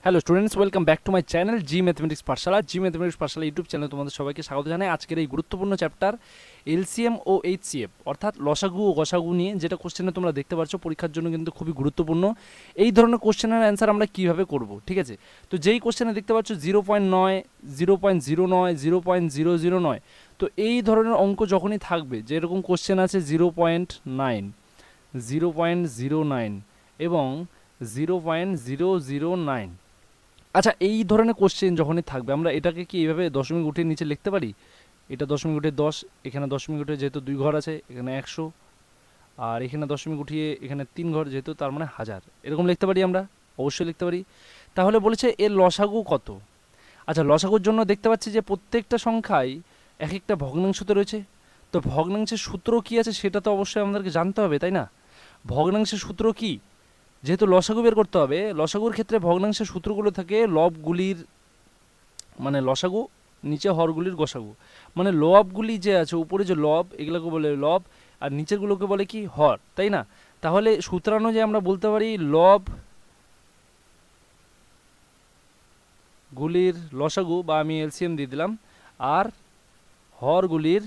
Hello students, welcome back to my channel G mathematics Pathsala. G mathematics Pathsala YouTube চ্যানেলে তোমাদের সবাইকে স্বাগত জানাই। আজকের এই গুরুত্বপূর্ণ চ্যাপ্টার এলসিএম ও এইচসিএফ অর্থাৎ লসাগু ও গসাগু নিয়ে, যেটা কোশ্চেনে তোমরা দেখতে পাচ্ছ পরীক্ষার জন্য কিন্তু খুবই গুরুত্বপূর্ণ। এই ধরনের কোশ্চেনের অ্যান্সার আমরা কীভাবে করব, ঠিক আছে? তো যেই কোশ্চেনে দেখতে পাচ্ছ 0.9, 0.09, 0.009, তো এই ধরনের অঙ্ক যখনই থাকবে, যেরকম কোশ্চেন আছে 0.9, 0.09 এবং 0.009, আচ্ছা এই ধরনের কোশ্চেন যখনই থাকবে আমরা এটাকে কি এইভাবে দশমিক উঠিয়ে নিচে লিখতে পারি? এটা দশমিক উঠে 10, এখানে দশমিক উঠে যেহেতু 2 ঘর আছে এখানে 100, আর এখানে দশমিক উঠিয়ে এখানে 3 ঘর যেহেতু তার মানে 1000, এরকম লিখতে পারি আমরা, অবশ্যই লিখতে পারি। তাহলে বলেছে এর লসাগু কত। আচ্ছা লসাগুর জন্য দেখতে পাচ্ছি যে প্রত্যেকটা সংখ্যায় এক একটা ভগ্নাংশতে রয়েছে। তো ভগ্নাংশের সূত্র কি আছে সেটা তো অবশ্যই আমাদেরকে জানতে হবে, তাই না? ভগ্নাংশের সূত্র কি? যেহেতু লসাগু বের করতে হবে, লসাগুর ক্ষেত্রে ভগ্নাংশের সূত্রগুলো থাকে লবগুলির, মানে লসাগু, নিচে হরগুলির গসাগু, মানে লবগুলি যে আছে উপরে যে লব এগুলোকে বলে লব, আর নিচেরগুলোকে বলে কি হর, তাই না? তাহলে সূত্রানুযায়ী আমরা বলতে পারি লব গুলির লসাগু, বা আমি এলসিএম দিয়ে দিলাম, আর হরগুলির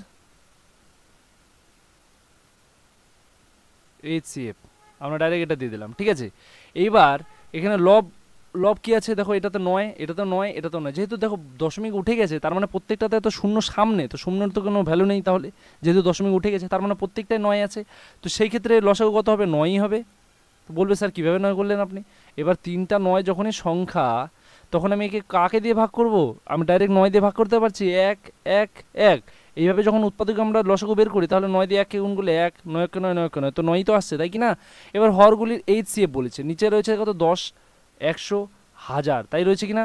এইচসিএফ, আমরা ডাইরেক্ট এটা দিয়ে দিলাম, ঠিক আছে? এইবার এখানে লব লব কি আছে দেখো, এটা তো নয়, এটা তো নয়, এটা তো নয়, যেহেতু দেখো দশমিক উঠে গেছে তার মানে প্রত্যেকটাতে তো শূন্য সামনে, তো শূন্যর তো কোনো ভ্যালু নেই, তাহলে যেহেতু দশমিক উঠে গেছে তার মানে প্রত্যেকটাই নয় আছে, তো সেই ক্ষেত্রে লসাগু কত হবে? নয়ই হবে। তো বলবে স্যার কীভাবে নয় করলেন আপনি? এবার 3টা 9 যখনই সংখ্যা, তখন আমি একে কাকে দিয়ে ভাগ করব? আমি ডাইরেক্ট 9 দিয়ে ভাগ করতে পারছি, 1 1 1। এইভাবে যখন উৎপাদকে আমরা লসাগু বের করি তাহলে 9 দিয়ে 1কে গুণ করলে 1, 9 কে 9, 9 কে 9, তো 9ই তো আসছে, তাই কি না? এবার হরগুলির এইচসিএফ বলেছে, নিচে রয়েছে কত? 10, 100, 1000, তাই রয়েছে কি না?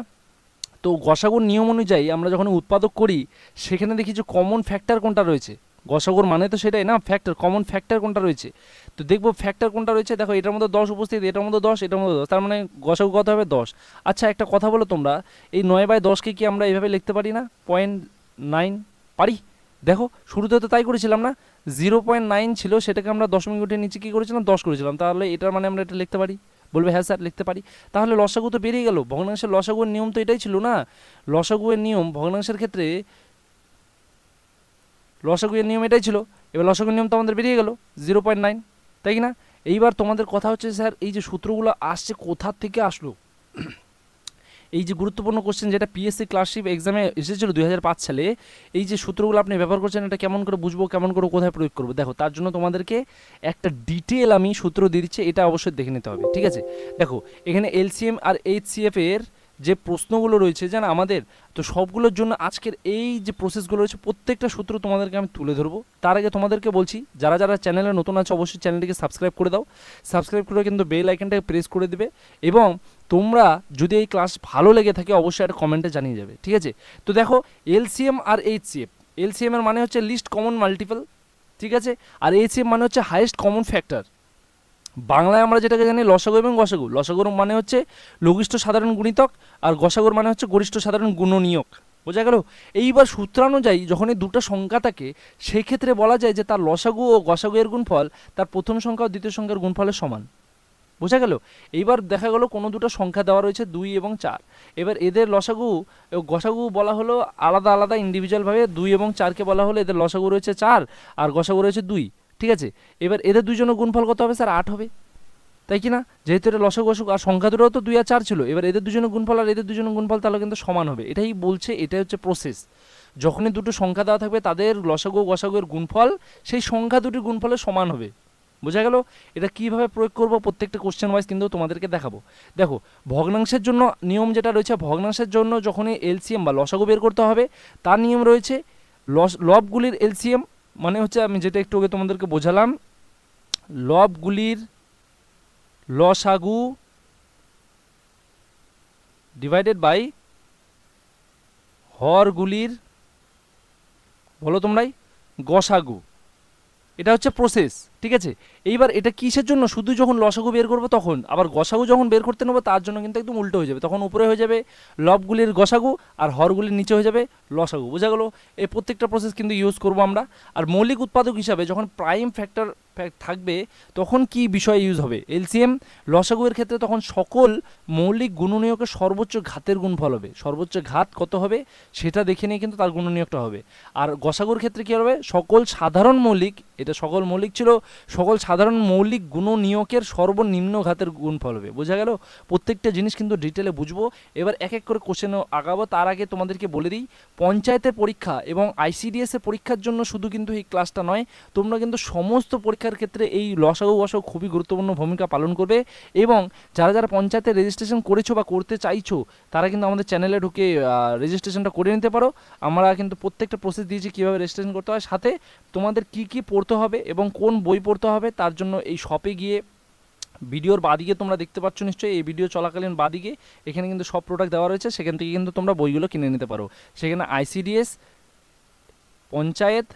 তো গসাগুর নিয়ম অনুযায়ী আমরা যখন উৎপাদক করি সেখানে দেখি যে কমন ফ্যাক্টর কোনটা রয়েছে। গসাগুর মানে তো সেটাই না, ফ্যাক্টর, কমন ফ্যাক্টর কোনটা রয়েছে। তো দেখবো ফ্যাক্টর কোনটা রয়েছে, দেখো এটার মধ্যে 10 উপস্থিত, এটার মধ্যে 10, এটার মধ্যে 10, তার মানে গসাগু কত হবে? 10। আচ্ছা একটা কথা বলো তোমরা, এই 9/10কে কি আমরা এইভাবে লিখতে পারি না? 0.9 পারি? দেখো শুরুতে তো তাই করেছিলাম না, 0.9 ছিল, সেটাকে আমরা দশমিক উঠে নিচে কী করেছিলাম? 10 করেছিলাম, তাহলে এটার মানে আমরা এটা লিখতে পারি? বলবে হ্যাঁ স্যার লিখতে পারি। তাহলে লসাগু তো বেরিয়ে গেল। ভগ্নাংশের লসাগুর নিয়ম তো এটাই ছিল না, লসাগুয়ের নিয়ম ভগ্নাংশের ক্ষেত্রে, লসাগুয়ের নিয়ম এটাই ছিল। এবার লসাগুর নিয়ম তো আমাদের বেরিয়ে গেল 0.9, তাই কি না? এইবার তোমাদের কথা হচ্ছে স্যার এই যে সূত্রগুলো আসছে কোথা থেকে আসলো? এই যে গুরুত্বপূর্ণ কোশ্চেন যেটা পিএসসি ক্লার্কশিপ এক্সামে এসেছিল 2005 সালে, এই যে সূত্রগুলো আপনি ব্যবহার করছেন এটা কেমন করে বুঝবো, কেমন করে কোথায় প্রয়োগ করবো? দেখো তার জন্য তোমাদেরকে একটা ডিটেল আমি সূত্র দিয়ে দিচ্ছি, এটা অবশ্যই দেখে নিতে হবে, ঠিক আছে? দেখো এখানে এলসিএম আর এইচসিএফ এর যে প্রশ্নগুলো রয়েছে জানা আমাদের, তো সবগুলোর জন্য আজকের এই যে প্রসেসগুলো রয়েছে প্রত্যেকটা সূত্র তোমাদেরকে আমি তুলে ধরবো। তার আগে তোমাদেরকে বলছি যারা যারা চ্যানেলে নতুন আছে অবশ্যই চ্যানেলটিকে সাবস্ক্রাইব করে দাও, সাবস্ক্রাইব করে কিন্তু বেল আইকনটাকে প্রেস করে দেবে, এবং তোমরা যদি এই ক্লাস ভালো লেগে থাকে অবশ্যই একটা কমেন্টে জানিয়ে যাবে, ঠিক আছে? তো দেখো এলসিএম আর এইচসিএফ, এলসিএম এর মানে হচ্ছে লিস্ট কমন মাল্টিপল, ঠিক আছে? আর এইচসিএফ মানে হচ্ছে হাইয়েস্ট কমন ফ্যাক্টর। বাংলায় আমরা যেটাকে জানি লসাগু এবং গসাগু, লসাগুর মানে হচ্ছে লঘিষ্ঠ সাধারণ গুণিতক, আর গসাগুর মানে হচ্ছে গরিষ্ঠ সাধারণ গুণনীয়ক, বোঝা গেল? এইবার সূত্রানুযায়ী যখন এই দুটো সংখ্যা থাকে সেই ক্ষেত্রে বলা যায় যে তার লসাগু ও গসাগু এর গুণফল তার প্রথম সংখ্যা ও দ্বিতীয় সংখ্যার গুণফলের সমান, বোঝা গেল? এইবার দেখা গেল কোনো দুটো সংখ্যা দেওয়া রয়েছে 2 এবং 4, এবার এদের লসাগু ও গসাগু বলা হলো আলাদা আলাদা ইন্ডিভিজুয়ালভাবে, 2 এবং 4কে বলা হলো এদের লসাগু রয়েছে 4 আর গসাগু রয়েছে 2, ঠিক আছে? এবার এদের দুজনের গুণফল কত হবে স্যার? 8 হবে, তাই কি না? যেহেতু এটা লসাগু গসাগু আর সংখ্যা দুটো তো 2 আর 4 ছিল, এবার এদের দুজনের গুণফল আর এদের দুজনের গুণফল তাহলে কিন্তু সমান হবে, এটাই বলছে, এটা হচ্ছে প্রসেস। যখনই দুটো সংখ্যা দেওয়া থাকবে তাদের লসাগু গসাগুর গুণফল সেই সংখ্যা দুটির গুণফলের সমান হবে, বোঝা গেল? এটা কিভাবে প্রয়োগ করব প্রত্যেকটা কোশ্চেন ওয়াইজ কিন্তু তোমাদেরকে দেখাবো। দেখো ভগ্নাংশের জন্য নিয়ম যেটা রয়েছে, ভগ্নাংশের জন্য যখনই এলসিএম বা লসাগু বের করতে হবে তার নিয়ম রয়েছে লবগুলির এলসিএম, মানে হচ্ছে আমি যেটা একটু আগে তোমাদেরকে বোঝালাম, লবগুলির লসাগু ডিভাইডেড বাই হরগুলির, বলো তোমরাই, গসাগু। এটা হচ্ছে প্রসেস, ঠিক আছে। এইবার এটা কিসের জন্য, শুধু যখন লসাগু বের করবো তখন, আবার গসাগু যখন বের করতে নেবো তার জন্য কিন্তু একদম উল্টো হয়ে যাবে, তখন উপরে হয়ে যাবে লবগুলির গসাগু আর হরগুলির নিচে হয়ে যাবে লসাগু। বোঝা গেলো? এই প্রত্যেকটা প্রসেস কিন্তু ইউজ করবো আমরা। আর মৌলিক উৎপাদক হিসাবে যখন প্রাইম ফ্যাক্টর থাকবে তখন কি বিষয় ইউজ হবে, এলসিএম। লসাগুয়ের ক্ষেত্রে তখন সকল মৌলিক গুণনীয়কের সর্বোচ্চ ঘাতের গুণফল হবে, সর্বোচ্চ ঘাত কত হবে সেটা দেখে নিয়ে কিন্তু তার গুণনীয়কটা হবে। আর গসাগুর ক্ষেত্রে কী হবে, সকল সাধারণ মৌলিক, এটা সকল মৌলিক ছিল, সকল সাধারণ মৌলিক গুণনীয়কের সর্বনিম্ন ঘাতের গুণফল হবে। বোঝা গেল? প্রত্যেকটা জিনিস কিন্তু ডিটেলে বুঝবো। এবার এক এক করে কোশ্চেনে আগাবো, তার আগে তোমাদেরকে বলে দিই, পঞ্চায়েতের পরীক্ষা এবং আইসিডিএস এর পরীক্ষার জন্য শুধু কিন্তু এই ক্লাসটা নয়, তোমরা কিন্তু সমস্ত পরীক্ষার ক্ষেত্রে এই লসাগু গসাগু খুবই গুরুত্বপূর্ণ ভূমিকা পালন করবে। এবং যারা যারা পঞ্চায়েতে রেজিস্ট্রেশন করেছো বা করতে চাইছো তারা কিন্তু আমাদের চ্যানেলে ঢুকে রেজিস্ট্রেশনটা করে নিতে পারো। আমরা কিন্তু প্রত্যেকটা প্রসেস দিয়েছি কীভাবে রেজিস্ট্রেশন করতে হয়, সাথে তোমাদের কি কি পড়তে হবে এবং কোন বই পড়তে হবে তার জন্য এই শপে গিয়ে ভিডিওর বাদিকে তোমরা দেখতে পাচ্ছ নিশ্চয়ই, এই ভিডিও চলাকালীন বাদিকে এখানে কিন্তু সব প্রোডাক্ট দেওয়া রয়েছে, সেখান থেকে কিন্তু তোমরা বইগুলো কিনে নিতে পারো। সেখানে আইসিডিএস, পঞ্চায়েত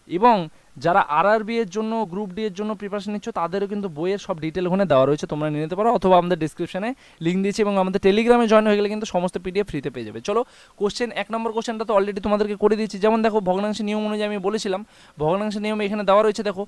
এবং যারা আরআরবি এর জন্য, গ্রুপ ডি এর জন্য প্রিপারেশন নিচ্ছ তাদেরও কিন্তু বইয়ের সব ডিটেল ওখানে দেওয়া রয়েছে, তোমরা নিয়ে নিতে পারো, অথবা আমাদের ডিসক্রিপশনে লিঙ্ক দিয়েছি এবং আমাদের টেলিগ্রামে জয়েন হয়ে গেলে কিন্তু সমস্ত পিডিএফ ফ্রিতে পেয়ে যাবে। চলো কোশ্চেন, এক নম্বর কোশ্চেনটা তো অলরেডি তোমাদেরকে করে দিয়েছি। যেমন দেখো ভগ্নাংশের নিয়ম অনুযায়ী আমি বলেছিলাম, ভগ্নাংশের নিয়ম এখানে দেওয়া রয়েছে। দেখো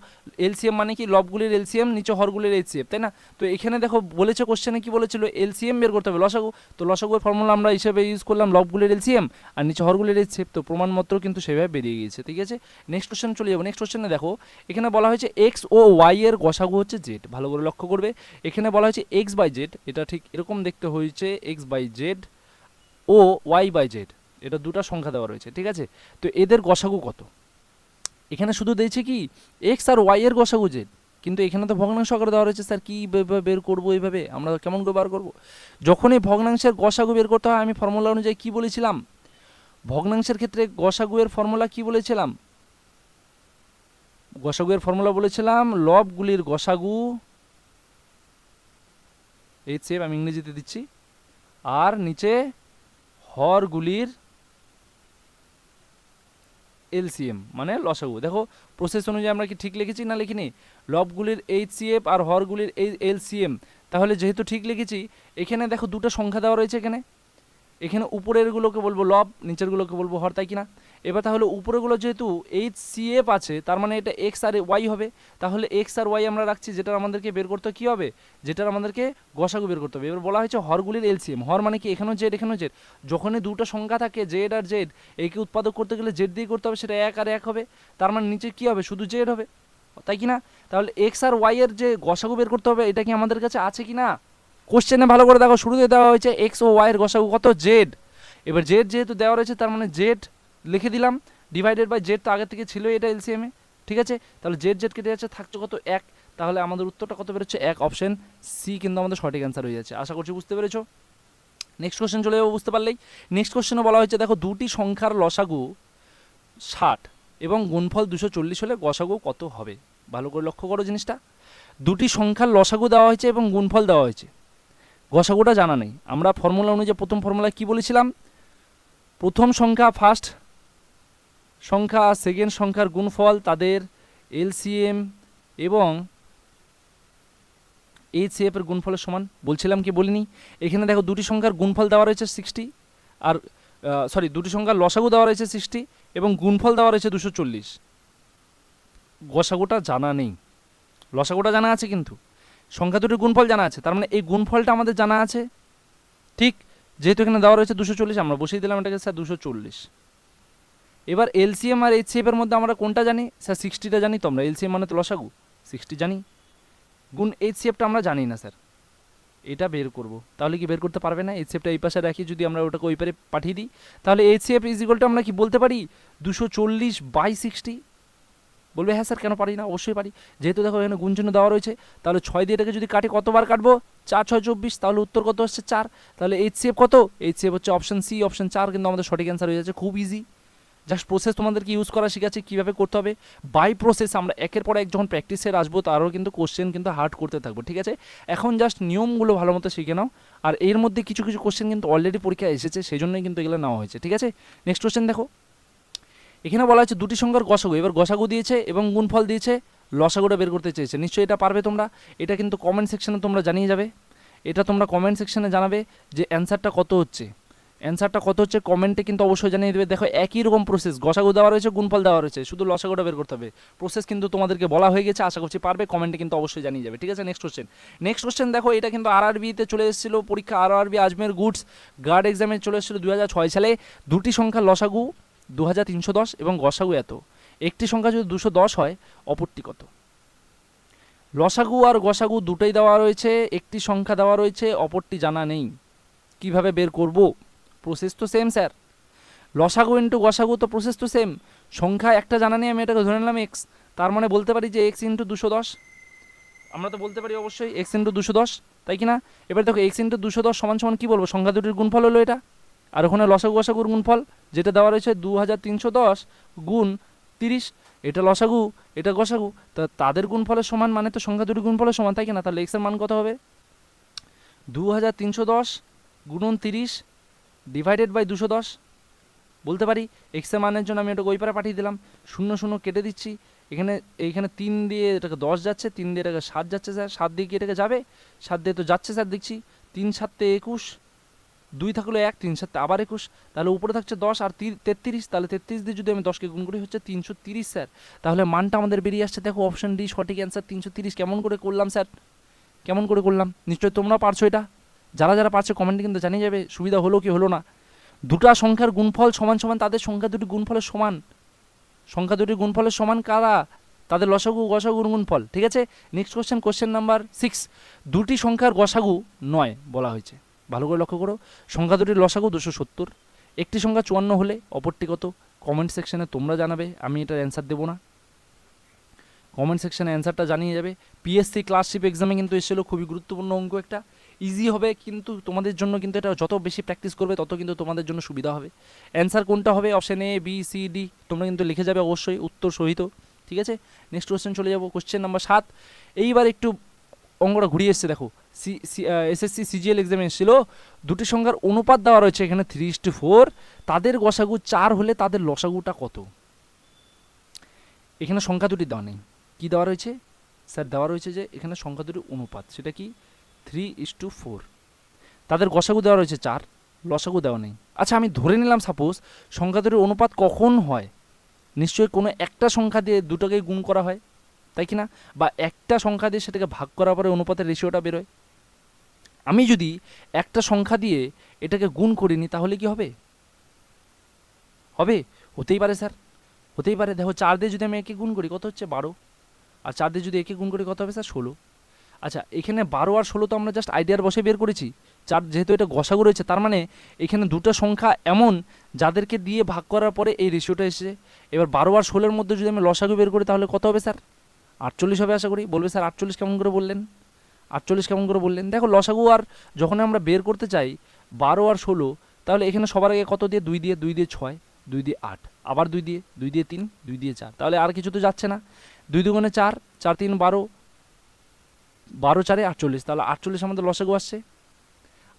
এলসিএম মানে কি, লবগুলির এলসিএম নিচে হরগুলির এইচসিএফ, তাই না? তো এখানে দেখো বলেছে কোশ্চেনে কি বলেছিল, এলসিএম বের করতে হবে লসাগু, তো লসাগুর ফর্মুলা আমরা হিসেবে ইউজ করলাম লবগুলির এলসিএম আর নিচে হরগুলির এইচসিএফ, তো প্রমাণপত্র কিন্তু সেভাবে বেরিয়ে গিয়েছে। ঠিক আছে, নেক্সট কোশ্চেন চলে যাবো। নেক্সট কোশ্চেনে দেখো এখানে বলা হয়েছে এক্স ও ওয়াই এর গসাগু হচ্ছে জেড। ভালো করে লক্ষ্য করবে, এখানে বলা হয়েছে এক্স বাই জেড, এটা ঠিক এরকম দেখতে হয়েছে, এক্স বাই জেড ও ওয়াই বাই জেড, এটা দুটা সংখ্যা দেওয়া রয়েছে। ঠিক আছে, তো এদের গসাগু কত? এখানে শুধু দিয়েছে কি এক্স আর ওয়াই এর গসাগু জেড, কিন্তু এখানে তো ভগ্নাংশ আকারে দেওয়া রয়েছে। স্যার কী বের করবো এইভাবে, আমরা কেমন করে বার করবো? যখন এই ভগ্নাংশের গসাগু বের করতে হয় আমি ফর্মুলা অনুযায়ী কী বলেছিলাম, ভগ্নাংশের ক্ষেত্রে গসাগুয়ের ফর্মুলা কী বলেছিলাম, গসাগুয়ের ফর্মুলা বলেছিলাম লবগুলির গসাগু, এই সেভ আমি ইংরেজিতে দিচ্ছি, আর নিচে হরগুলির এলসিএম মানে লসাগু। দেখো প্রসেস অনুযায়ী আমরা কি ঠিক লিখেছি না লিখিনি, লবগুলির এইচসিএফ আর হরগুলির এলসিএম, তাহলে যেহেতু ঠিক লিখেছি এখানে দেখো দুটো সংখ্যা দেওয়া রয়েছে, এখানে উপরেরগুলোকে বলবো লব, নিচেরগুলোকে বলবো হর, তাই কিনা? এবার তাহলে উপরেগুলো যেহেতু এইচসিএফ আছে তার মানে এটা এক্স আর ওয়াই হবে, তাহলে এক্স আর ওয়াই আমরা রাখছি, যেটা আমাদেরকে বের করতে কী হবে, যেটার আমাদেরকে গসাগু বের করতে হবে। এবার বলা হয়েছে হরগুলির এলসিএম, হর মানে কি এখানেও জেড এখানেও জেড, যখনই দুটো সংখ্যা থাকে জেড আর জেড, একে উৎপাদক করতে গেলে জেড দিয়ে করতে হবে, সেটা এক আর এক হবে, তার মানে নিচে কী হবে, শুধু জেড হবে, তাই কি না? তাহলে এক্স আর ওয়াই এর যে গসাগু বের করতে হবে এটা কি আমাদের কাছে আছে কি না? কোশ্চেনে ভালো করে দেখো, শুরুতে দেওয়া হয়েছে এক্স ও ওয়াই এর গসাগু কত, জেড। এবার জেড যেহেতু দেওয়া রয়েছে তার মানে জেড লিখে দিলাম, ডিভাইডেড বাই জেড তো আগের থেকে ছিল এটা এলসিএমে। ঠিক আছে, তাহলে জেড জেড কেটে যাচ্ছে, থাকছে কত, এক, তাহলে আমাদের উত্তরটা কত বেরোচ্ছে, এক, অপশন সি কিন্তু আমাদের সঠিক অ্যান্সার হয়ে যাচ্ছে। আশা করছি বুঝতে পেরেছো। নেক্সট কোশ্চেন চলে যাবো, বুঝতে পারলেই। নেক্সট কোশ্চেনে বলা হয়েছে দেখো দুটি সংখ্যার লসাগু 60 এবং গুণফল 240 হলে গসাগু কত হবে? ভালো করে লক্ষ্য করো জিনিসটা, দুটি সংখ্যার লসাগু দেওয়া হয়েছে এবং গুণফল দেওয়া হয়েছে, গসাগুটা জানা নেই। আমরা ফর্মুলা অনুযায়ী প্রথম ফর্মুলায় কী বলেছিলাম, প্রথম সংখ্যা ফার্স্ট সংখ্যা সেকেন্ড সংখ্যার গুণফল তাদের এলসিএম এবং এইচসিএফ এর গুণফলের সমান, বলছিলাম কি বলিনি? এখানে দেখো দুটি সংখ্যার গুণফল দেওয়া রয়েছে 60 আর দুটি সংখ্যার লসাগু দেওয়া রয়েছে 60 এবং গুণফল দেওয়া রয়েছে 240, গসাগুটা জানা নেই, লসাগুটা জানা আছে কিন্তু সংখ্যা দুটির গুণফল জানা আছে, তার মানে এই গুণফলটা আমাদের জানা আছে। ঠিক, যেহেতু এখানে দেওয়া রয়েছে 240 আমরা বসিয়ে দিলাম এটাকে স্যার 240। এবার এলসিএম আর এইচসিএফ এর মধ্যে আমরা কোনটা জানি স্যার, 60টা জানি তো আমরা, এলসিএম মানে তো লসাগু 60 জানি, গুণ এইচসিএফটা আমরা জানি না স্যার, এটা বের করব। তাহলে কি বের করতে পারবে না? এইচসিএফটা এই পাশে রাখি, যদি আমরা ওটাকে ওই পারে পাঠিয়ে দিই তাহলে এইচসিএফ ইজ ইকুয়াল টু আমরা কি বলতে পারি 240/60। বলবে হ্যাঁ স্যার কেন পারি না, অবশ্যই পারি, যেহেতু দেখো এখানে গুণ চিহ্ন দেওয়া রয়েছে, তাহলে 6 দিয়ে এটাকে যদি কাটি কতবার কাটবো, 4 6 24, তাহলে উত্তর কত হচ্ছে 4। তাহলে এইচসিএফ কত, এইচসিএফ হচ্ছে অপশন সি, অপশন 4 কিন্তু আমাদের সঠিক অ্যান্সার হয়ে যাচ্ছে। খুব ইজি, জাস্ট প্রসেস তোমাদেরকে ইউজ করা শিখাচ্ছি কীভাবে করতে হবে বাই প্রসেস। আমরা একের পর এক যখন প্র্যাকটিসের আসবো তারও কিন্তু কোশ্চেন কিন্তু হার্ড করতে থাকবো। ঠিক আছে, এখন জাস্ট নিয়মগুলো ভালো মতো শিখে নাও, আর এর মধ্যে কিছু কিছু কোশ্চেন কিন্তু অলরেডি পরীক্ষায় এসেছে, সেই জন্যই কিন্তু এগুলো নেওয়া হয়েছে। ঠিক আছে, নেক্সট কোশ্চেন দেখো, এখানে বলা হচ্ছে দুটি সংখ্যার গসাগু, এবার গসাগু দিয়েছে এবং গুণফল দিয়েছে, লসাগুটা বের করতে চেয়েছে। নিশ্চয়ই এটা পারবে তোমরা, এটা কিন্তু কমেন্ট সেকশনে তোমরা জানিয়ে যাবে, এটা তোমরা কমেন্ট সেকশনে জানাবে যে অ্যান্সারটা কত হচ্ছে, অ্যান্সারটা কত হচ্ছে কমেন্টে কিন্তু অবশ্যই জানিয়ে দেবে। দেখো একই রকম প্রসেস, গসাগু দেওয়া রয়েছে, গুণফল দেওয়া রয়েছে, শুধু লসাগুটা বের করতে হবে। প্রসেস কিন্তু তোমাদেরকে বলা হয়ে গেছে, আশা করছি পারবে, কমেন্টে কিন্তু অবশ্যই জানিয়ে যাবে। ঠিক আছে, নেক্সট কোশ্চেন দেখো, এটা কিন্তু আরআরবিতে চলে এসেছিলো পরীক্ষা, আরআরবি আজমের গুডস গার্ড এক্সামে চলে এসেছিলো 2006 সালে। দুটি সংখ্যা লসাগু 2310 এবং গসাগু এত, একটি সংখ্যা যদি 210 হয় অপরটি কত? লসাগু আর গসাগু দুটোই দেওয়া রয়েছে, একটি সংখ্যা দেওয়া রয়েছে, অপরটি জানা নেই, কিভাবে বের করব? প্রসেস তো সেম স্যার, লসাগু ইন্টু গসাগু তো প্রসেস তো সেম। সংখ্যা একটা জানা নেই, আমি এটাকে ধরে নিলাম এক্স, তার মানে বলতে পারি যে এক্স ইন্টু 210, আমরা তো বলতে পারি অবশ্যই এক্স ইন্টু 210, তাই কি না? এবার দেখো এক্স ইন্টু 210 সমান সমান কী বলবো, সংখ্যা দুটির গুণফল হলো এটা, আর ওখানে লসাগু গসাগুর গুণফল যেটা দেওয়া রয়েছে 2310 গুণ 30, এটা লসাগু এটা গসাগু, তা তাদের গুণফলের সমান মানে তো সংখ্যা দুটির গুণফলের সমান, তাই কি না? তাহলে এক্সের মান কত হবে? 2310 গুণন 30 ডিভাইডেড বাই 210। বলতে পারি এক্সের মানের জন্য আমি ওটা ওই পারে পাঠিয়ে দিলাম, শূন্য শূন্য কেটে দিচ্ছি, এইখানে 3 দিয়ে এটাকে 10 যাচ্ছে, 3 দিয়ে এটাকে 7 যাচ্ছে স্যার, 7 দিয়ে কি এটাকে যাবে? 7 দিয়ে তো যাচ্ছে স্যার, দেখছি 3 7 21, 2 থাকলো 1, 3 7 আবার 21, তাহলে উপরে থাকছে 10 আর 33, তাহলে 33 দিয়ে যদি আমি 10কে গুণ করি হচ্ছে 330 স্যার। তাহলে মানটা আমাদের বেরিয়ে আসছে, দেখো অপশন ডি সঠিক অ্যান্সার 330। কেমন করে করলাম স্যার, কেমন করে করলাম? নিশ্চয়ই তোমরা পারছো এটা, যারা যারা পারছো কমেন্টে কিন্তু জানিয়ে যাবে সুবিধা হলো কি হলো না। দুটা সংখ্যার গুণফল সমান সমান, তাদের সংখ্যা দুটি গুণফলের সমান, সংখ্যা দুটি গুণফলের সমান কারা? তাদের লসাগু গসাগুর গুণফল। ঠিক আছে, নেক্সট কোশ্চেন নাম্বার 6, দুটি সংখ্যার গসাগু 9 বলা হয়েছে, ভালো করে লক্ষ্য করো। সংখ্যা দুটির লসাগু 270, একটি সংখ্যা 54 হলে অপরটি কত? কমেন্ট সেকশনে তোমরা জানাবে, আমি এটার অ্যান্সার দেবো না, কমেন্ট সেকশনে অ্যান্সারটা জানিয়ে যাবে। পিএসসি ক্লাসশিপ এক্সামে কিন্তু এসেছিলো, খুবই গুরুত্বপূর্ণ অঙ্ক একটা, ইজি হবে কিন্তু তোমাদের জন্য, কিন্তু এটা যত বেশি প্র্যাকটিস করবে তত কিন্তু তোমাদের জন্য সুবিধা হবে। অ্যান্সার কোনটা হবে? Option A B C D তোমরা কিন্তু লিখে যাবে অবশ্যই উত্তর সহিত। ঠিক আছে, নেক্সট কোশ্চেন চলে যাবো, কোশ্চেন নাম্বার 7। এইবার একটু অঙ্কটা ঘুরিয়ে এসছে, দেখো এসএসসি সিজিএল এক্সামে এসেছিলো, দুটি সংখ্যার অনুপাত দেওয়া রয়েছে এখানে 3:4, তাদের গসাগু 4 হলে তাদের লসাগুটা কত? এখানে সংখ্যা দুটি দেওয়া নেই, কী দেওয়া রয়েছে স্যার? দেওয়া রয়েছে যে এখানে সংখ্যা দুটির অনুপাত, সেটা কি 3:4, তাদের গসাগু দেওয়া রয়েছে 4, লসাগু দেওয়া নেই। আচ্ছা আমি ধরে নিলাম সাপোজ সংখ্যা দুটির অনুপাত কখন হয়, নিশ্চয়ই কোনো একটা সংখ্যা দিয়ে দুটোকেই গুণ করা হয়, তাই কি না? বা একটা সংখ্যা দিয়ে সেটাকে ভাগ করার পরে অনুপাতের রেশিওটা বেরোয়। আমি যদি একটা সংখ্যা দিয়ে এটাকে গুণ করিনি তাহলে কি হবে? হবে? হতেই পারে স্যার, হতেই পারে। দেখো 4 দিয়ে যদি আমি একে গুণ করি কত হচ্ছে? 12, আর 4 দিয়ে যদি একে গুণ করি কত হবে স্যার? 16। আচ্ছা এখানে 12 আর 16 তো আমরা জাস্ট আইডিয়ার বসে বের করেছি, 4 যেহেতু এটা গসাগু রয়েছে, তার মানে এখানে দুটো সংখ্যা এমন যাদেরকে দিয়ে ভাগ করার পরে এই রেশিওটা এসেছে। এবার 12 আর 16-এর মধ্যে যদি আমি লসাগু বের করি তাহলে কত হবে স্যার? 48 হবে আশা করি। বলবে স্যার 48 কেমন করে বললেন, 48 কেমন করে বললেন? দেখো লসাগু আর যখন আমরা বের করতে চাই 12 আর 16, তাহলে এখানে সবার আগে কত দিয়ে? 2 দিয়ে, 2 দিয়ে 6, 2 দিয়ে 8, আবার 2 দিয়ে, 2 দিয়ে 3, 2 দিয়ে 4, তাহলে আর কিছু তো যাচ্ছে না। 2 দুগুণে 4, 4 3 12, 12 4 48, তাহলে 48 আমাদের লসাগু আসছে,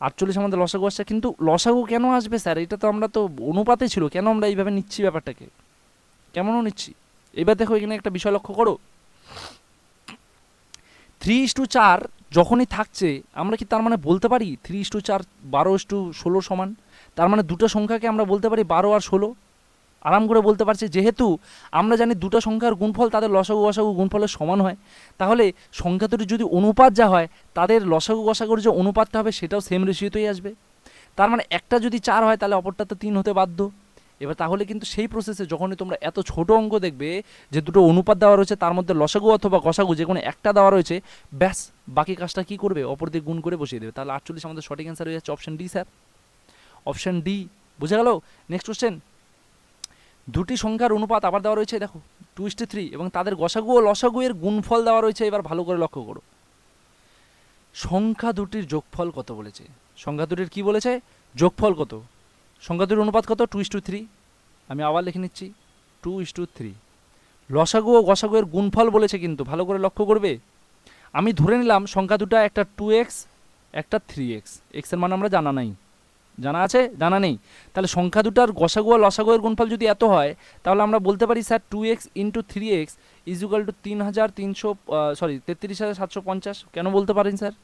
48 আমাদের লসাগু আসছে। কিন্তু লসাগু কেন আসবে স্যার? এটা তো আমরা তো অনুপাতে ছিল, কেন আমরা এইভাবে নিচ্ছি ব্যাপারটাকে, কেমনও নিচ্ছি? এবার দেখো এখানে একটা বিষয় লক্ষ্য করো, 3:4 যখনই থাকছে আমরা কি তার মানে বলতে পারি 3:4 12:16 সমান? তার মানে দুটো সংখ্যাকে আমরা বলতে পারি 12 আর 16, আরাম করে বলতে পারছি। যেহেতু আমরা জানি দুটো সংখ্যার গুণফল তাদের লসাগু গসাগু গুণফলের সমান হয়, তাহলে সংখ্যা দুটি যদি অনুপাত যা হয় তাদের লসাগু গসাগুর যে অনুপাতটা হবে সেটাও সেম রেশিওতেই আসবে। তার মানে একটা যদি 4 হয় তাহলে অপরটা তো 3 হতে বাধ্য। এবার তাহলে কিন্তু সেই প্রসেসে যখনই তোমরা এত ছোট অঙ্ক দেখবে যে দুটো অনুপাত দেওয়া রয়েছে তার মধ্যে লসাগু অথবা গসাগু যে কোনো একটা দেওয়া রয়েছে, ব্যাস বাকি কাজটা কি করবে? অপর দিয়ে গুণ করে বসিয়ে দেবে। তাহলে 48 আমাদের সঠিক অ্যান্সার হয়ে যাচ্ছে option D sir, option D. বুঝে গেল? নেক্সট কোশ্চেন, দুটি সংখ্যার অনুপাত আবার দেওয়া রয়েছে, দেখো 2:3, এবং তাদের গসাগু ও লসাগু এর গুণফল দেওয়া রয়েছে। এবার ভালো করে লক্ষ্য করো, সংখ্যা দুটির যোগফল কত বলেছে? সংখ্যা দুটির কি বলেছে? যোগফল কত? সংখ্যা দুটির অনুপাত কত? 2:3। আমি আবার লিখে নিচ্ছি 2:3। লসাগু ও গসাগু এর গুণফল বলেছে, কিন্তু ভালো করে লক্ষ্য করবে। আমি ধরে নিলাম সংখ্যা দুটা একটা 2x একটা 3x, এক্সের মান আমরা জানা নাই, জানা আছে? জানা নেই? তাহলে সংখ্যা দুটার গসাগু আর লসাগুয়ের গুণফল যদি এত হয়, তাহলে আমরা বলতে পারি sir 2x into 3x is equal to 33,750। কেন বলতে পারেন স্যার?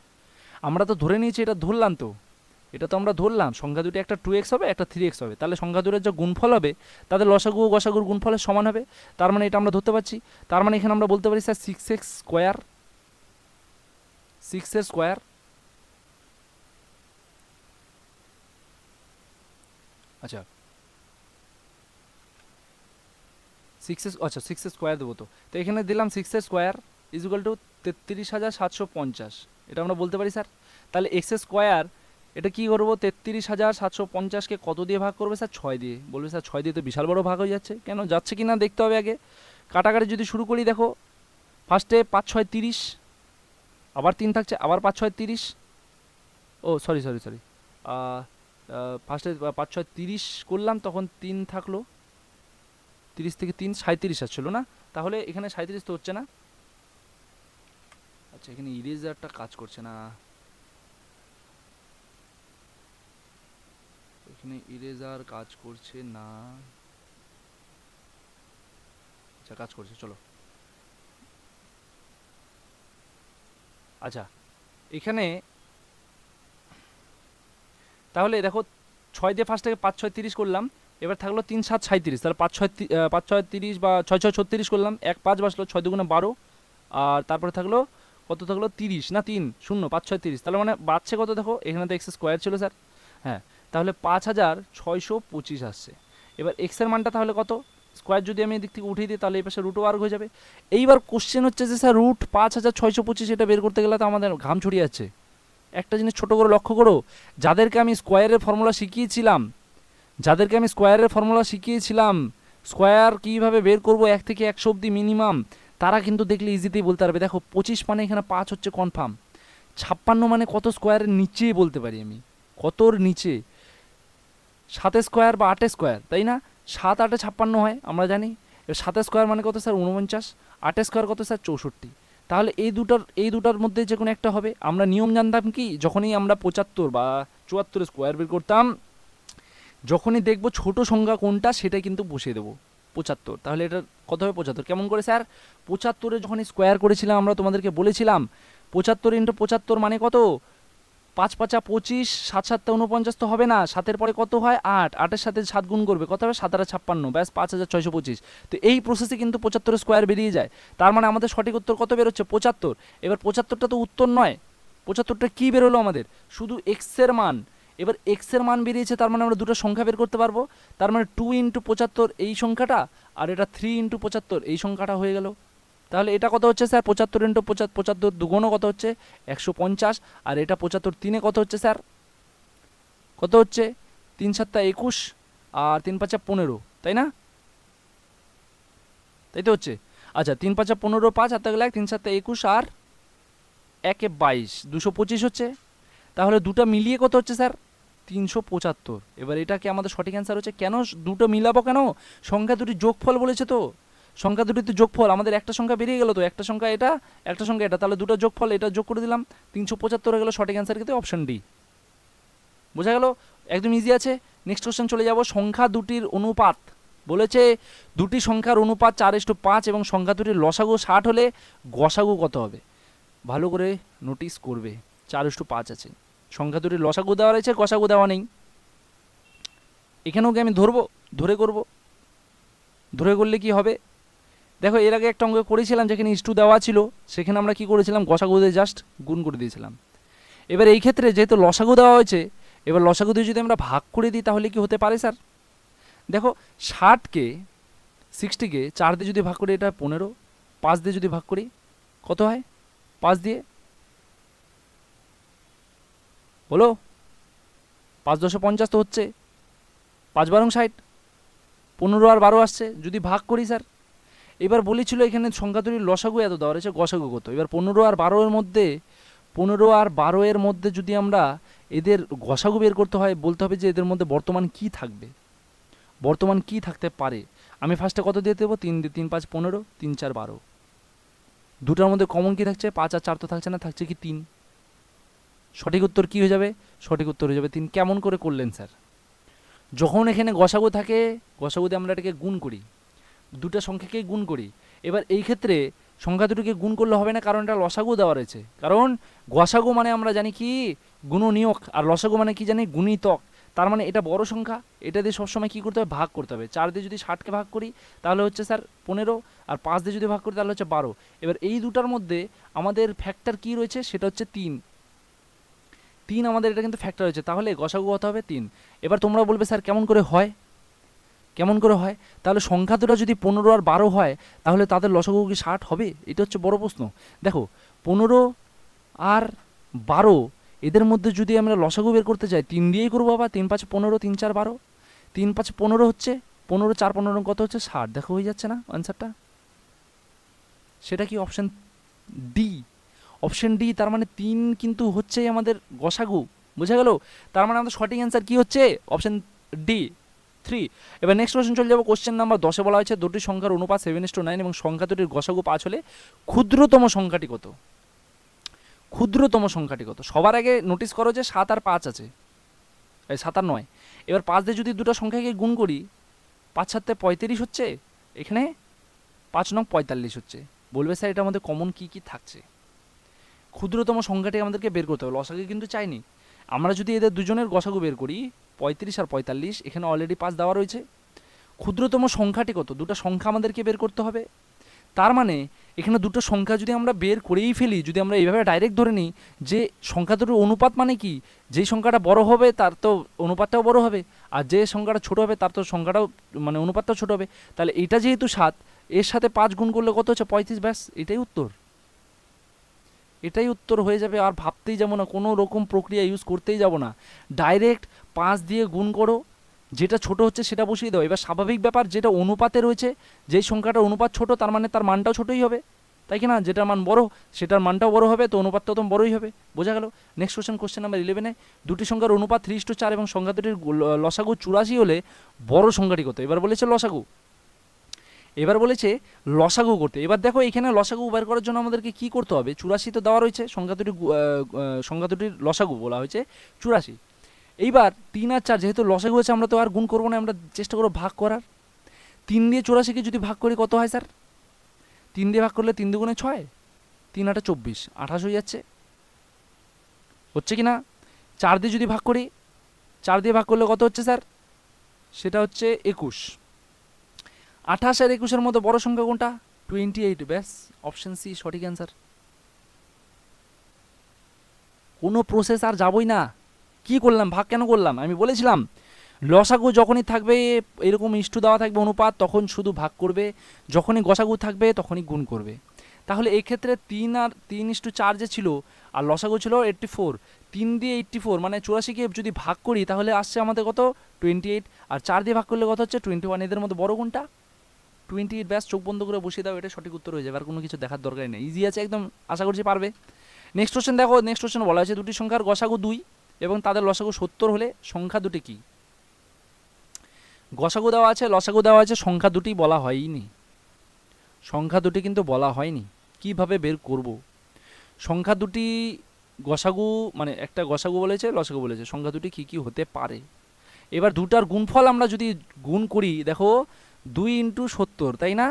আমরা তো ধরে নিয়েছি, এটা ধরলাম তো, এটা তো আমরা ধরলাম সংখ্যা দুটি একটা 2x হবে, একটা 3x হবে, তাহলে সংখ্যা দুটোর যে গুণফল হবে তাদের লসাগু ও গসাগুর গুণফলের সমান হবে। তার মানে এটা আমরা ধরতে পারছি। তার মানে এখানে আমরা বলতে পারি স্যার 6x স্কোয়ার, 6 এর স্কোয়ার, আচ্ছা 6 এর স্কোয়ার দেবো। তো এখানে দিলাম 6 এর স্কোয়ার ইজ ইকুয়াল টু 33,750, এটা আমরা বলতে পারি স্যার। তাহলে এক্স স্কোয়ার এটা কি করবো, 33,750কে কত দিয়ে ভাগ করবে স্যার? 6 দিয়ে। বলবে স্যার 6 দিয়ে তো বিশাল বড় ভাগ হয়ে যাচ্ছে। কেন যাচ্ছে কি না দেখতে হবে আগে। কাটাকাটি যদি শুরু করি, দেখো ফার্স্টে 5 6 30, আবার 3 থাকছে, আবার 5 6 30, ও সরি সরি সরি, ফার্স্টে 5 6 30 করলাম, তখন 3 থাকলো, 30 থেকে 3 37 আসছিল না? তাহলে এখানে 37 তো হচ্ছে না। আচ্ছা এখানে ইরেজারটা কাজ করছে না, এখানে ইরেজার কাজ করছে না, আচ্ছা কাজ করছে, চলো। আচ্ছা এখানে তাহলে দেখো 6 দিয়ে ফার্স্ট থেকে 5 6 30 করলাম, এবার থাকলো 3 7 37, তাহলে 5 6 30 বা 6 6 36 করলাম, 1 5 বাসলো, 6 দুগুণে 12, আর তারপরে থাকলো কত, থাকলো 30 না 3 0 5 6 30, তাহলে মানে বাড়ছে কত দেখো, এখানে তো এক্স স্কোয়ার ছিল স্যার, হ্যাঁ, তাহলে 5,625 আসছে। এবার এক্স এর মানটা তাহলে কত, স্কোয়ার যদি আমি এদিক থেকে উঠিয়ে দিই তাহলে এই পাশে রুট ওয়ার্ক হয়ে যাবে। এইবার কোশ্চেন হচ্ছে যে স্যার রুট 5,625 এটা বের করতে গেলে তো আমাদের ঘাম ছড়িয়ে যাচ্ছে। একটা জিনিস ছোট করে লক্ষ্য করো, যাদেরকে আমি স্কোয়ারের ফর্মুলা শিখিয়েছিলাম, স্কোয়ার কীভাবে বের করব 1 থেকে 100 অব্দি মিনিমাম, তারা কিন্তু দেখলে ইজিতেই বলতে পারবে। দেখো 25 মানে এখানে 5 হচ্ছে কনফার্ম, 56 মানে কত স্কোয়ারের নিচেই বলতে পারি আমি, কতর নিচে, 7 স্কোয়ার বা 8 স্কোয়ার, তাই না? 7 8 56 হয় আমরা জানি। এবার 7 স্কোয়ার মানে কত স্যার 49, 8 স্কোয়ার কত স্যার 64। তাহলে এই দুটার মধ্যে যে কোনো একটা হবে। আমরা নিয়ম জানতাম কি, যখনই আমরা 75 বা 74 স্কোয়ার বের করতাম, যখনই দেখবো ছোট সংখ্যা কোনটা সেটাই কিন্তু বসিয়ে দেবো 75। তাহলে এটা কত হবে 75, কেমন করে স্যার? 75-এ যখন স্কোয়ার করেছিলাম আমরা তোমাদেরকে বলেছিলাম 75 ইন্টু 75 মানে কত, 5 5 25, 7 7 49 তো হবে না, 7-এর পরে কত হয় 8, 8-এর সাথে 7 গুণ করবে, কত হবে 7 8 56, ব্যাস 5,625। তো এই প্রসেসে কিন্তু 75 স্কোয়ার বেরিয়ে যায়। তার মানে আমাদের সঠিক উত্তর কত বেরোচ্ছে 75। এবার 75টা তো উত্তর নয়, 75টা কী বেরোলো আমাদের, শুধু এক্সের মান। এবার এক্সের মান বেরিয়েছে, তার মানে আমরা দুটো সংখ্যা বের করতে পারবো। তার মানে 2 ইন্টু 75 এই সংখ্যাটা, আর এটা 3 ইন্টু 75 এই সংখ্যাটা হয়ে গেল। তাহলে এটা কত হচ্ছে স্যার 75 ইন্টু 75 দুগুণও কত হচ্ছে 150, আর এটা 75 3-এ কত হচ্ছে স্যার, কত হচ্ছে 3 7 21 আর 3 5 15, তাই না? তাই তো হচ্ছে। আচ্ছা 3 5 15, 5 হাতে গেলে 3 7 21 আর 1 22, 225 হচ্ছে। তাহলে দুটো মিলিয়ে কত হচ্ছে স্যার 375। এবার এটা কি আমাদের সঠিক অ্যান্সার হচ্ছে? কেন দুটো মিলাবো, কেন, সংখ্যা দুটি যোগফল বলেছে তো, সংখ্যা দুটি তো যোগফল, আমাদের একটা সংখ্যা বেরিয়ে গেল তো, একটা সংখ্যা এটা, একটা সংখ্যা এটা, তাহলে দুটো যোগফল, এটা যোগ করে দিলাম 375 হয়ে গেল। সঠিক অ্যান্সার কিন্তু অপশন ডি। বোঝা গেল? একদম ইজি আছে। নেক্সট কোশ্চেন চলে যাব, সংখ্যা দুটির অনুপাত বলেছে, দুটি সংখ্যার অনুপাত 4:5 এবং সংখ্যা দুটির লসাগু 60 হলে গসাগু কত হবে? ভালো করে নোটিস করবে, 4:5 আছে, সংখ্যা দুটির লসাগু দেওয়া রয়েছে, গসাগু দেওয়া নেই। এখানেও কি আমি ধরে করব, ধরে করলে কি হবে, দেখো এর আগে একটা অঙ্ক করেছিলাম যেখানে ইস্টু দেওয়া ছিল, সেখানে আমরা কি করেছিলাম গসাগু দিয়ে জাস্ট গুণ করে দিয়েছিলাম। এবার এই ক্ষেত্রে যেহেতু লসাগু দেওয়া হয়েছে, এবার লসাগু দিয়ে যদি আমরা ভাগ করে দিই তাহলে কি হতে পারে স্যার? দেখো 60কে 4 দিয়ে যদি ভাগ করি এটা 15, 5 দিয়ে যদি ভাগ করি কত হয়, 5 দিয়ে বলো, 5 10 50 তো হচ্ছে, 5 12 60, 15 আর 12 আসছে, যদি ভাগ করি স্যার। এবার বলেছিল এখানে সংখ্যা দুটির লসাগু এত দেওয়া রয়েছে, গসাগু কত? এবার 15 আর 12 এর মধ্যে, 15 আর 12 এর মধ্যে যদি আমরা এদের গসাগু বের করতে হয়, বলতে হবে যে এদের মধ্যে বর্তমান কি থাকবে, বর্তমান কি থাকতে পারে। আমি ফার্স্টে কত দিয়ে দেবো, 3 দিয়ে 3 5 15, 3 4 12, দুটার মধ্যে কমন কি থাকছে, 5 আর 4 তো থাকছে না, থাকছে কি 3। সঠিক উত্তর কী হয়ে যাবে? সঠিক উত্তর হয়ে যাবে 3। কেমন করে করলেন স্যার? যখন এখানে গসাগু থাকে, গসাগু দিয়ে আমরা এটাকে গুণ করি, দুটো সংখ্যাকেই গুণ করি। এবার এই ক্ষেত্রে সংখ্যা দুটোকে গুণ করলে হবে না, কারণ এটা লসাগু দেওয়া রয়েছে। কারণ গসাগু মানে আমরা জানি কি গুণনীয়ক, আর লসাগু মানে কি জানি গুণিতক। তার মানে এটা বড় সংখ্যা, এটা দিয়ে সবসময় কী করতে হবে? ভাগ করতে হবে। 4 দিয়ে যদি 60কে ভাগ করি তাহলে হচ্ছে স্যার 15, আর 5 দিয়ে যদি ভাগ করি তাহলে হচ্ছে 12। এবার এই দুটার মধ্যে আমাদের ফ্যাক্টর কী রয়েছে? সেটা হচ্ছে 3। আমাদের এটা কিন্তু ফ্যাক্টর রয়েছে, তাহলে গসাগু কত হবে? 3। এবার তোমরা বলবে স্যার কেমন করে হয়? কেমন করে হয়? তাহলে সংখ্যা দুটো যদি 15 আর 12 হয় তাহলে তাদের লসাগু কি 60 হবে? এটা হচ্ছে বড় প্রশ্ন। দেখো 15 আর 12 এদের মধ্যে যদি আমরা লসাগু বের করতে চাই 3 দিয়েই করবো। বাবা 3 5 15, 3 4 12, 3 5 15 হচ্ছে 15, 4 15 কত হচ্ছে? 60। দেখো হয়ে যাচ্ছে না আনসারটা? সেটা কি? Option D. Option D. তার মানে 3 কিন্তু হচ্ছে আমাদের গসাগু। বোঝা গেল? তার মানে আমাদের সঠিক অ্যান্সার কি হচ্ছে? Option D 3। এবার নেক্সট কোশ্চেন চলে যাবো। কোশ্চেন নাম্বার 10-এ বলা হয়েছে দুটি সংখ্যার অনুপাত 7:9 এবং সংখ্যা দুটির গসাগু 5 হলে ক্ষুদ্রতম সংখ্যাটি কত? ক্ষুদ্রতম সংখ্যাটি কত? সবার আগে নোটিস করো যে 7 আর 5 আছে, 7 আর 9। এবার 5 দিয়ে যদি দুটো সংখ্যাকে গুণ করি, 5 7 35 হচ্ছে, এখানে 5 9 45 হচ্ছে। বলবে স্যার এটার মধ্যে কমন কী কী থাকছে? ক্ষুদ্রতম সংখ্যাটি আমাদেরকে বের করতে হবে। লসাগু কিন্তু চাইনি আমরা। যদি এদের দুজনের গসাগু বের করি 35 আর 45, এখানে অলরেডি 5 দেওয়া রয়েছে। ক্ষুদ্রতম সংখ্যাটি কত? দুটো সংখ্যা আমাদেরকে বের করতে হবে। তার মানে এখানে দুটো সংখ্যা যদি আমরা বের করেই ফেলি, যদি আমরা এইভাবে ডাইরেক্ট ধরে নিই যে সংখ্যা দুটোর অনুপাত মানে কি, যেই সংখ্যাটা বড় হবে তার তো অনুপাতটাও বড় হবে, আর যে সংখ্যাটা ছোট হবে তার তো সংখ্যাটাও মানে অনুপাতটাও ছোট হবে। তাহলে এটা যেহেতু 7, এর সাথে 5 গুণ করলে কত হচ্ছে? 35। ব্যাস, এটাই উত্তর। এটাই উত্তর হয়ে যাবে। আর ভাবতেই যাবো না, কোনো রকম প্রক্রিয়া ইউজ করতেই যাব না, ডাইরেক্ট 5 দিয়ে গুণ করো, যেটা ছোট হচ্ছে সেটা বসিয়ে দাও। এবার স্বাভাবিক ব্যাপার, যেটা অনুপাতে রয়েছে, যেই সংখ্যাটার অনুপাত ছোট তার মানে তার মানটাও ছোটই হবে, তাই কি না? যেটার মান বড় সেটার মানটাও বড় হবে, তো অনুপাতটাও তো বড়ই হবে। বোঝা গেল? নেক্সট কোশ্চেন, কোশ্চেন নাম্বার 11-এ দুটি সংখ্যার অনুপাত 3:4 এবং সংখ্যা দুটির লসাগু 84 হলে বড় সংখ্যাটি কত? এবার বলেছে লসাগু, এবার বলেছে লসাগু করতে। এবার দেখো এখানে লসাগু বের করার জন্য আমাদেরকে কি করতে হবে? 84 তো দেওয়া রয়েছে, সংখ্যা দুটির লসাগু বলা হয়েছে 84। এইবার 3 আর 4 যেহেতু লসাগু হয়েছে আমরা তো আর গুণ করবো না, আমরা চেষ্টা করবো ভাগ করার। 3 দিয়ে 84কে যদি ভাগ করি কত হয় স্যার? 3 দিয়ে ভাগ করলে 3 দুগুণে 6, 3 8 24, 28 হয়ে যাচ্ছে। হচ্ছে কি না? 4 দিয়ে যদি ভাগ করি, 4 দিয়ে ভাগ করলে কত হচ্ছে স্যার? সেটা হচ্ছে 21। 28 আর 21-এর মধ্যে বড় সংখ্যা কোনটা? 28। ব্যাস, অপশন সি সঠিক অ্যান্সার। কোনো প্রসেস আর যাবই না। কি করলাম? ভাগ কেন করলাম? আমি বলেছিলাম লসাগু যখনই থাকবে এরকম ইস্টু দেওয়া থাকবে অনুপাত, তখন শুধু ভাগ করবে, যখনই গসাগু থাকবে তখনই গুণ করবে। তাহলে এক্ষেত্রে 3 আর 3:4 যে ছিল, আর লসাগু ছিল 84, 3 দিয়ে 84 মানে 84কে যদি ভাগ করি তাহলে আসছে আমাদের কত? 28। আর 4 দিয়ে ভাগ করলে কত হচ্ছে? 21। এদের মধ্যে বড় কোনটা? 28। ব্যাস, চোখ বন্ধ করে বসিয়ে দাও, এটা সঠিক উত্তর হয়ে যাবে। আর কোনো কিছু দেখার দরকারই নেই, ইজি আছে একদম, আশা করছি পারবে। নেক্সট কোশ্চেন দেখো। নেক্সট কোশ্চেন বলা হয়েছে দুটি সংখ্যার গসাগু 2 এবং তাদের লসাগু 70 হলে সংখ্যা দুটি কি? গসাগু দেওয়া আছে, লসাগু দেওয়া আছে, সংখ্যা দুটি বলা হয়নি। সংখ্যা দুটি কিন্তু বলা হয়নি। কিভাবে বের করব? সংখ্যা দুটি গসাগু মানে একটা গসাগু বলেছে, লসাগু বলেছে, সংখ্যা দুটি কি কি হতে পারে? এবার দুটার গুণফল আমরা যদি গুণ করি, দেখো 2 × 70, তাই না?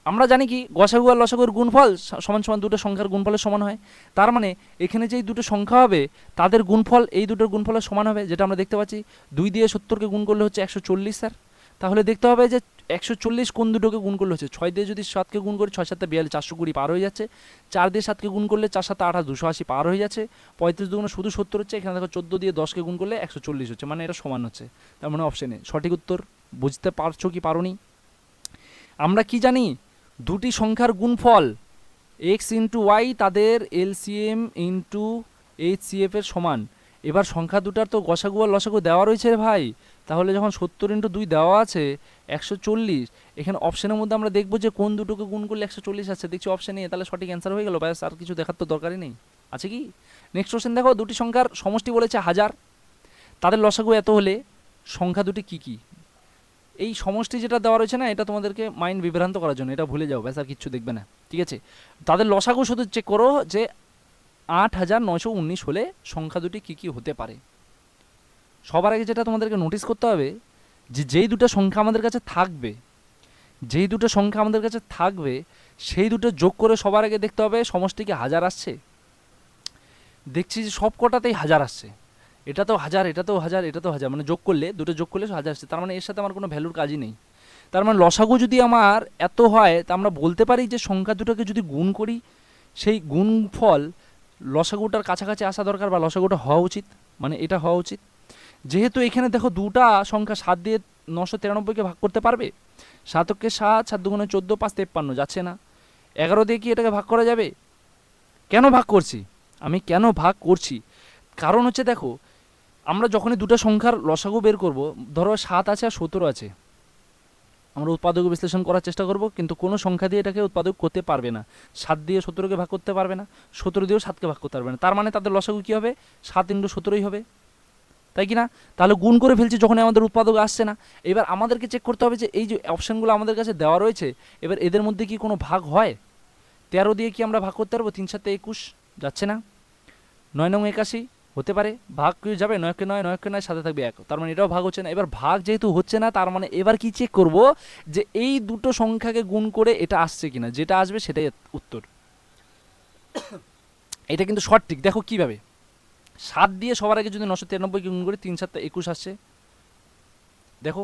আমরা জানি কি গসাগু আর লসাগুর গুণফল সমান সমান দুটো সংখ্যার গুণফলের সমান হয়। তার মানে এখানে যেই দুটো সংখ্যা হবে তাদের গুণফল এই দুটোর গুণফলের সমান হবে, যেটা আমরা দেখতে পাচ্ছি। 2 দিয়ে 70কে গুণ করলে হচ্ছে 140 স্যার। তাহলে দেখতে হবে যে 140 কোন দুটোকে গুণ করলে হচ্ছে। 6 দিয়ে যদি 7কে গুণ করি, 6 7 42, 420 পার হয়ে যাচ্ছে। 4 দিয়ে 7কে গুণ করলে 4 7 28, 280 পার হয়ে যাচ্ছে। 35 দুগুণে শুধু 70 হচ্ছে। এখানে দেখো 14 দিয়ে 10কে গুণ করলে 140 হচ্ছে, মানে এটা সমান হচ্ছে। তার মানে অপশানে সঠিক উত্তর। বুঝতে পারছো কি পারোনি? আমরা কি জানি? দুটি সংখ্যার গুণফল x × y তাদের LCM × HCF এর সমান। এবার সংখ্যা দুটার তো গসাগু আর লসাগু দেওয়া রয়েছে রে ভাই, তাহলে যখন 70 × 2 দেওয়া আছে 140, এখানে অপশানের মধ্যে আমরা দেখবো যে কোন দুটোকে গুণ করলে 140 আছে। দেখছি অপশান নিয়ে, তাহলে সঠিক অ্যান্সার হয়ে গেল। ব্যাস, আর কিছু দেখার তো দরকারই নেই, আছে কি? নেক্সট কোশ্চেন দেখো। দুটি সংখ্যার সমষ্টি বলেছে 1000, তাদের লসাগু এত হলে সংখ্যা দুটি কি কি? এই সমষ্টি যেটা দেওয়া রয়েছে না, এটা তোমাদেরকে মাইন্ড বিভ্রান্ত করার জন্য, এটা ভুলে যাও, ব্যাস আর কিচ্ছু দেখবে না, ঠিক আছে? তাদের লসাগু শুধু চেক করো যে 8,919 হলে সংখ্যা দুটি কী কী হতে পারে। সবার আগে যেটা তোমাদেরকে নোটিস করতে হবে যে যেই দুটো সংখ্যা আমাদের কাছে থাকবে, সেই দুটো যোগ করে সবার আগে দেখতে হবে সমষ্টি কি হাজার আসছে। দেখছি যে সব কটাতেই হাজার আসছে, এটা তো হাজার, এটা তো হাজার, এটা তো হাজার, মানে যোগ করলে দুটো যোগ করলে হাজার আসছে, তার মানে এর সাথে আমার কোনো ভ্যালুর কাজই নেই। তার মানে লসাগু যদি আমার এত হয় তা আমরা বলতে পারি যে সংখ্যা দুটোকে যদি গুণ করি সেই গুণফল লসাগুটার কাছাকাছি আসা দরকার বা লসাগুটা হওয়া উচিত, মানে এটা হওয়া উচিত। যেহেতু এখানে দেখো দুটা সংখ্যা 7 দিয়ে 993কে ভাগ করতে পারবে, 7 7, 7 দুগুণে 14, 5 53, যাচ্ছে না। 11 দিয়ে কি এটাকে ভাগ করা যাবে? কেন ভাগ করছি? কারণ হচ্ছে দেখো, আমরা যখনই দুটো সংখ্যার লসাগু বের করব, ধরো 7 আছে আর 17 আছে, আমরা উৎপাদক বিশ্লেষণ করার চেষ্টা করব, কিন্তু কোনো সংখ্যা দিয়ে এটাকে উৎপাদক করতে পারবে না। 7 দিয়ে 17কে ভাগ করতে পারবে না, 17 দিয়েও 7কে ভাগ করতে পারবে না, তার মানে তাদের লসাগু কী হবে? 7 × 17ই হবে, তাই কি না? তাহলে গুণ করে ফেলছি যখন আমাদের উৎপাদক আসছে না। এবার আমাদেরকে চেক করতে হবে যে এই যে অপশানগুলো আমাদের কাছে দেওয়া রয়েছে, এবার এদের মধ্যে কি কোনো ভাগ হয়? 13 দিয়ে কি আমরা ভাগ করতে পারবো? 3 7 21, যাচ্ছে না। 9 9 81 হতে পারে, ভাগ কি যাবে? 9 কে 9, 9 কে 9, সাথে থাকবে 1, তার মানে এটাও ভাগ হচ্ছে না। এবার ভাগ যেহেতু হচ্ছে না, তার মানে এবার কি চেক করব যে এই দুটো সংখ্যাকে গুণ করে এটা আসছে কিনা, যেটা আসবে সেটাই উত্তর। এটা কিন্তু সঠিক। দেখো কিভাবে, 7 দিয়ে সবার আগে যদি 993কে গুণ করি, 3 7 21 আসছে। দেখো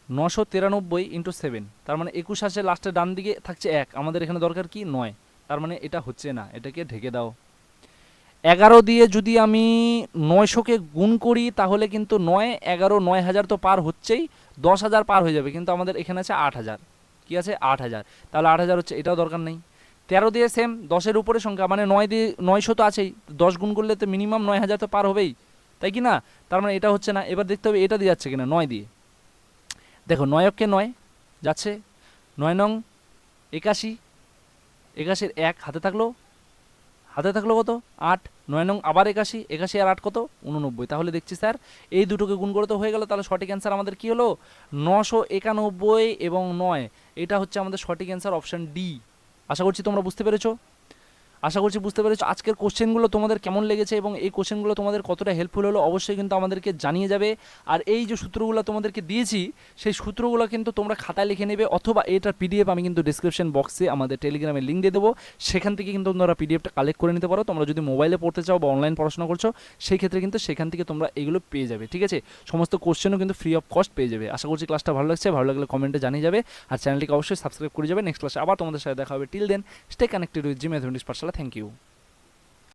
993 × 7, তার মানে 21 আসছে, লাস্টের ডান দিকে থাকছে 1, আমাদের এখানে দরকার কি 9, তার মানে এটা হচ্ছে না, এটাকে ঢেকে দাও। 11 দিয়ে যদি আমি 900কে গুণ করি তাহলে কিন্তু 9 11 9000 তো পার হচ্ছেই, 10,000 পার হয়ে যাবে, কিন্তু আমাদের এখানে আছে 8,000। কি আছে? 8,000, তাহলে 8,000 হচ্ছে, এটাও দরকার নেই। 13 দিয়ে সেম, 10-এর উপরে সংখ্যা, মানে 9 দিয়ে 900 তো আছেই, 10 গুণ করলে তো মিনিমাম 9,000 তো পার হবেই, তাই কি না? তার মানে এটা হচ্ছে না। এবার দেখতে হবে এটা দিয়ে যাচ্ছে কিনা 9 দিয়ে। দেখো 9 × 9 যাচ্ছে, 9 9 81, 81-এর 1 হাতে থাকলো কত? 8। 9 9 আবার 81, 81 আর 8 কত? 89। তাহলে দেখছি স্যার এই দুটোকে গুণ করে তো হয়ে গেল, তাহলে সঠিক অ্যান্সার আমাদের কি হলো? 991 এবং 9, এটা হচ্ছে আমাদের সঠিক অ্যান্সার, অপশান ডি। আশা করছি তোমরা বুঝতে পেরেছো। আজকের কোশ্চেনগুলো তোমাদের কেমন লেগেছে এবং এই কোশ্চেনগুলো তোমাদের কতটা হেল্পফুল হলো অবশ্যই কিন্তু আমাদেরকে জানিয়ে যাবে। আর এই যে সূত্রগুলো তোমাদেরকে দিয়েছি, সেই সূত্রগুলো কিন্তু তোমরা খাতায় লিখে নেবে, অথবা এটার পিডিএফ আমি কিন্তু ডিসক্রিপশন বক্সে আমাদের টেলিগ্রামের লিঙ্ক দিয়ে দেবো, সেখান থেকে কিন্তু তোমরা পিডিএফটা কালেক্ট করে নিতে পারো। তোমরা যদি মোবাইলে পড়তে চাও বা অনলাইন পড়াশোনা করছো, সেই ক্ষেত্রে কিন্তু সেখান থেকে তোমরা এগুলো পেয়ে যাবে, ঠিক আছে? সমস্ত কোশ্চেনও কিন্তু ফ্রি অফ কস্ট পেয়ে যাবে। আশা করছি ক্লাসটা ভালো লাগলে কমেন্টে জানিয়ে যাবে, আর চ্যানেলটিকে অবশ্যই সাবস্ক্রাইব করে যাবে। নেক্সট ক্লাসে আবার তোমাদের সাথে দেখা হবে। Till then stay connected with G mathematics Pathshala. Thank you.